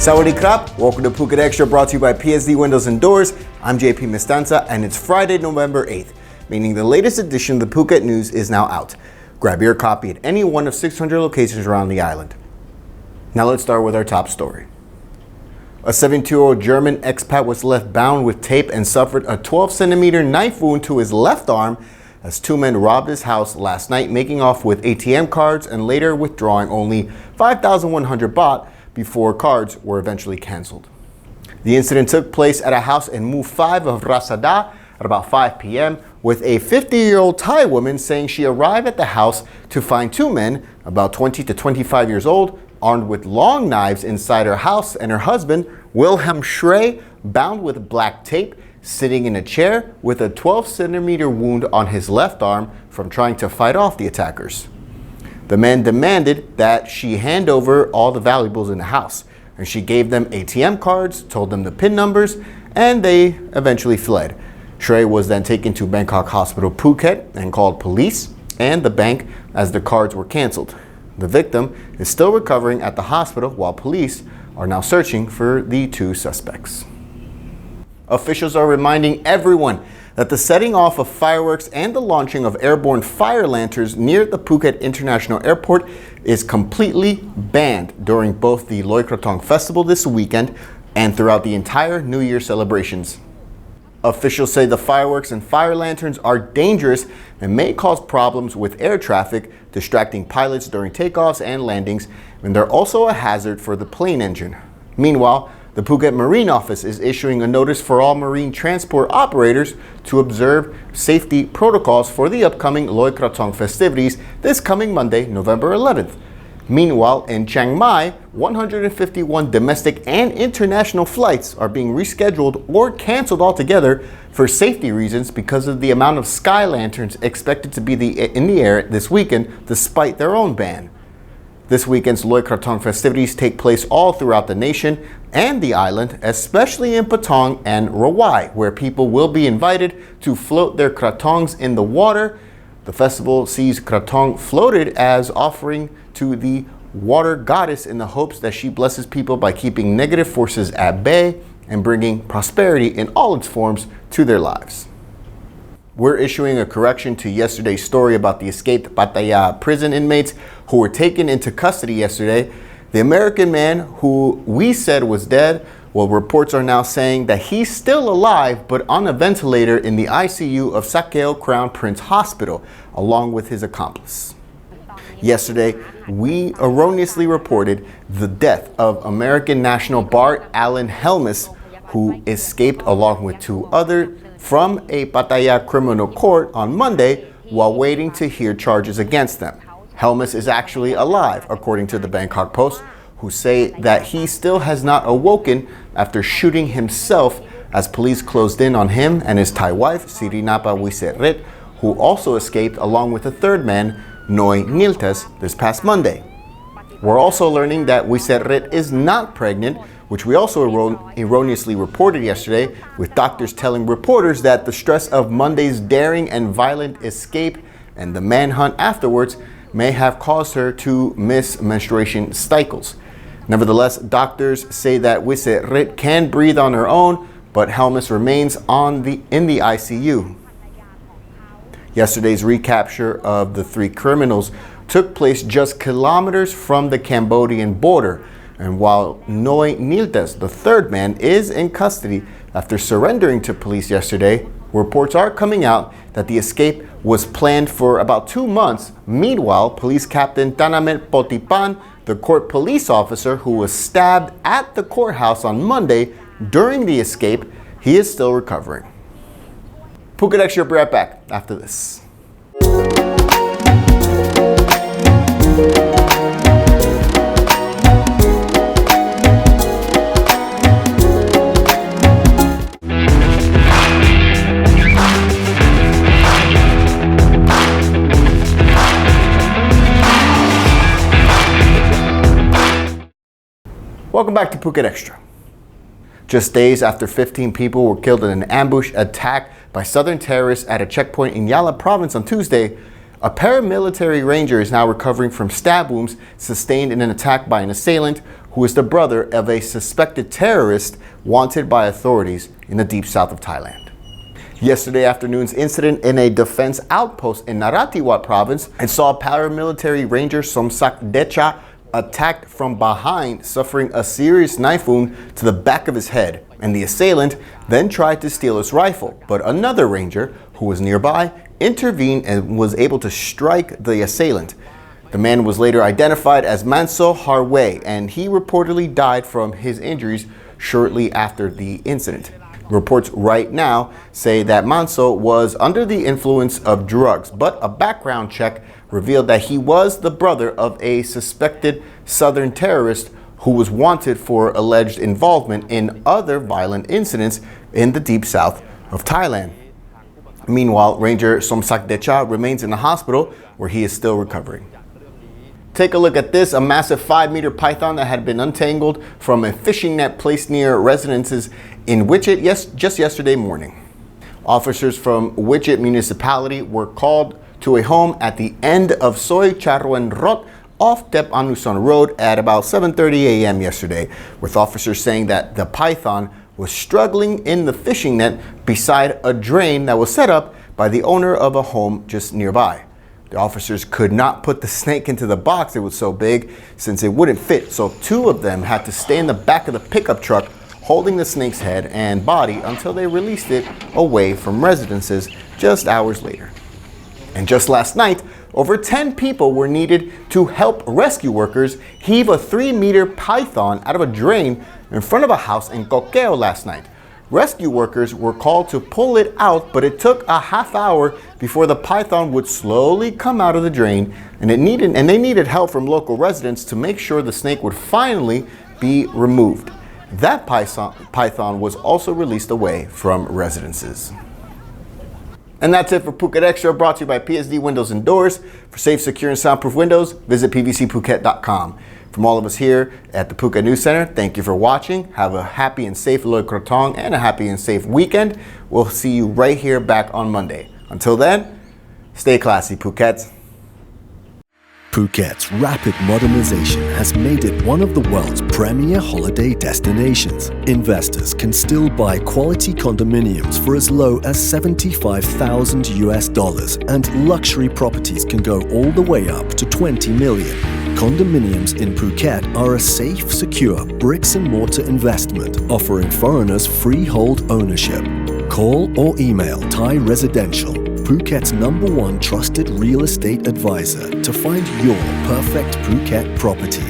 Sawadee krap, welcome to Phuket Extra, brought to you by PSD Windows and Doors. I'm JP Mestanza, and it's Friday, November 8th, meaning the latest edition of the Phuket News is now out. Grab your copy at any one of 600 locations around the island. Now let's start with our top story. A 72-year-old German expat was left bound with tape and suffered a 12-centimeter knife wound to his left arm as two men robbed his house last night, making off with ATM cards and later withdrawing only 5,100 baht before cards were eventually canceled. The incident took place at a house in Mu 5 of Rasada at about 5 p.m. with a 50-year-old Thai woman saying she arrived at the house to find two men about 20 to 25 years old armed with long knives inside her house, and her husband, Wilhelm Schrey, bound with black tape, sitting in a chair with a 12-centimeter wound on his left arm from trying to fight off the attackers. The men demanded that she hand over all the valuables in the house, and she gave them ATM cards, told them the PIN numbers, and they eventually fled. Schrey was then taken to Bangkok Hospital Phuket and called police and the bank as the cards were canceled. The victim is still recovering at the hospital while police are now searching for the two suspects. Officials are reminding everyone that the setting off of fireworks and the launching of airborne fire lanterns near the Phuket International Airport is completely banned during both the Loy Krathong festival this weekend and throughout the entire New Year celebrations. Officials say the fireworks and fire lanterns are dangerous and may cause problems with air traffic, distracting pilots during takeoffs and landings, and they're also a hazard for the plane engine. Meanwhile, the Phuket Marine Office is issuing a notice for all marine transport operators to observe safety protocols for the upcoming Loy Krathong festivities this coming Monday, November 11th. Meanwhile, in Chiang Mai, 151 domestic and international flights are being rescheduled or canceled altogether for safety reasons because of the amount of sky lanterns expected to be in the air this weekend, despite their own ban. This weekend's Loy Krathong festivities take place all throughout the nation and the island, especially in Patong and Rawai, where people will be invited to float their krathongs in the water. The festival sees krathong floated as offering to the water goddess in the hopes that she blesses people by keeping negative forces at bay and bringing prosperity in all its forms to their lives. We're issuing a correction to yesterday's story about the escaped Pattaya prison inmates who were taken into custody yesterday. The American man who we said was dead, well, reports are now saying that he's still alive but on a ventilator in the ICU of Sakeo Crown Prince Hospital, along with his accomplice. Yesterday, we erroneously reported the death of American national Bart Allen Helmus, who escaped along with two others from a Pattaya criminal court on Monday while waiting to hear charges against them. Helmus is actually alive, according to the Bangkok Post, who say that he still has not awoken after shooting himself as police closed in on him and his Thai wife, Sirinapa Wiset, who also escaped along with a third man, Noy Niltes, this past Monday. We're also learning that Wiset is not pregnant, which we also erroneously reported yesterday, with doctors telling reporters that the stress of Monday's daring and violent escape and the manhunt afterwards may have caused her to miss menstruation cycles. Nevertheless, doctors say that Wiset can breathe on her own, but Helmus remains in the ICU. Yesterday's recapture of the three criminals took place just kilometers from the Cambodian border, and while Noy Niltes, the third man, is in custody after surrendering to police yesterday, reports are coming out that the escape was planned for about 2 months. Meanwhile, Police Captain Tanamet Potipan, the court police officer who was stabbed at the courthouse on Monday during the escape, he is still recovering. Phuket Extra will be right back after this. Welcome back to Phuket Extra. Just days after 15 people were killed in an ambush attack by Southern terrorists at a checkpoint in Yala province on Tuesday, a paramilitary ranger is now recovering from stab wounds sustained in an attack by an assailant who is the brother of a suspected terrorist wanted by authorities in the deep south of Thailand. Yesterday afternoon's incident in a defense outpost in Narathiwat province, it saw paramilitary ranger Somsak Decha attacked from behind, suffering a serious knife wound to the back of his head, and the assailant then tried to steal his rifle, but another ranger who was nearby intervened and was able to strike the assailant. The man was later identified as Manso Harwe, and he reportedly died from his injuries shortly after the incident. Reports right now say that Manso was under the influence of drugs, but a background check revealed that he was the brother of a suspected southern terrorist who was wanted for alleged involvement in other violent incidents in the deep south of Thailand. Meanwhile, Ranger Somsak Decha remains in the hospital where he is still recovering. Take a look at this, a massive 5-meter python that had been untangled from a fishing net placed near residences in Wichit just yesterday morning. Officers from Wichit municipality were called to a home at the end of Soy Charwen Rot off Dep Anuson Road at about 7:30 a.m. yesterday, with officers saying that the python was struggling in the fishing net beside a drain that was set up by the owner of a home just nearby. The officers could not put the snake into the box, it was so big, since it wouldn't fit, so 2 of them had to stay in the back of the pickup truck holding the snake's head and body until they released it away from residences just hours later. And just last night, over 10 people were needed to help rescue workers heave a 3-meter python out of a drain in front of a house in Kokeo last night. Rescue workers were called to pull it out, but it took a half hour before the python would slowly come out of the drain, and they needed help from local residents to make sure the snake would finally be removed. That python was also released away from residences. And that's it for Phuket Extra, brought to you by PSD Windows and Doors. For safe, secure, and soundproof windows, visit pvcphuket.com. From all of us here at the Phuket News Center, thank you for watching. Have a happy and safe Loy Krathong and a happy and safe weekend. We'll see you right here back on Monday. Until then, stay classy, Phuket. Phuket's rapid modernization has made it one of the world's premier holiday destinations. Investors can still buy quality condominiums for as low as $75,000, and luxury properties can go all the way up to 20 million. Condominiums in Phuket are a safe, secure bricks-and-mortar investment offering foreigners freehold ownership. Call or email Thai Residential, Phuket's #1 trusted real estate advisor, to find your perfect Phuket property.